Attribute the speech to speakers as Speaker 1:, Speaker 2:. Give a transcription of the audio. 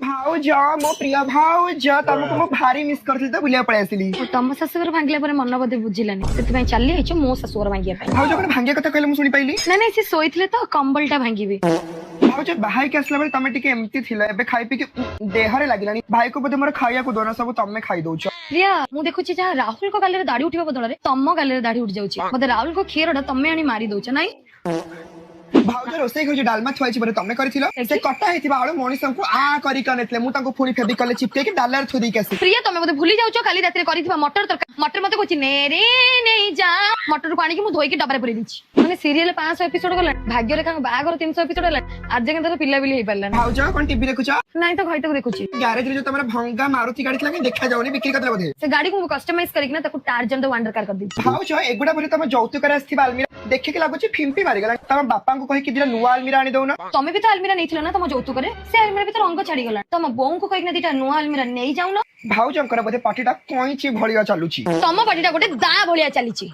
Speaker 1: भाउज मो प्रिय भाउज तुमको मु भारी मिस करथि त बुलिया पळे आसिली
Speaker 2: तम शाशुघर भांगिला पर मन बोधे बुझिलानी से चली आइछ मो शाशुघर भांगिया पे
Speaker 1: भाउज कोन भांगे कथा कहले मु सुनी पाइली
Speaker 2: ना ना से सोइथिले तो कंबलटा भांगिबे
Speaker 1: भाउज बाहाय के असला बेले तमे टिके एम्ति थिला एबे खाइ पी के देहरे लागिलानी भाई को बोधे मोर खाइया को दोना सब तमे खाइ दउछ
Speaker 2: प्रिया मु देखुची जहाँ राहुल को गाले दाढ़ी उठिबा बदଳରେ तम गाले दाढ़ी उठ जाउची मते राहुल को खेरडा तमे आनी मारी दउछ नाइ
Speaker 1: भाउज रोसई खो डालमा थुआइछि बरे तमे करथिलो से कटा हेतिबा आळो मनिसं को आ करी कनेतले मु तांको फुणी फेबिकल चिपके के डालर थुदी के आसी
Speaker 2: प्रिया तमे बोधे भूली जाउछ काली रात्री करिथिबा मटर तरकारी मटर मते कोछि ने रे नहीं जा मटर को आनी कि मु धोई के डबरे पुरै दिछि माने सीरियल 500 एपिसोड गला भाग्य रे कांग बागर 300 एपिसोड गला आज जके तर पिल्ला बिली हे परला
Speaker 1: भाउज कोन टीवी देखुछ
Speaker 2: नाही तो घइतो देखुछि
Speaker 1: गैरेज रे जो तमरा भंगा मारुति गाड़ी थिला के देखा जाउनी बिक्री करले बोधे
Speaker 2: से गाड़ी को कस्टमाइज करिक ना ताको टार्जन द वंडर कार कर दिछि
Speaker 1: भाउज एगुडा बोले तम जौतु करे आस्थिबा अलमीरा देखे के लागुछि फिम्पी मारी गला तम बापा को कहि कि दिला नुवा अलमीरा आनी दउना
Speaker 2: तमे भी तो अलमीरा नहीं ना तुम जौतु करे से अलमीरा भी तो रंग छाड़ी गला तुम बों को कहीं दीटा नुआ अलमीरा नहीं जाऊन
Speaker 1: भाउजंकर बोधे पार्टीटा कइछि भलिया चालुछि
Speaker 2: तम बडीटा गोटे दा भलिया चलीची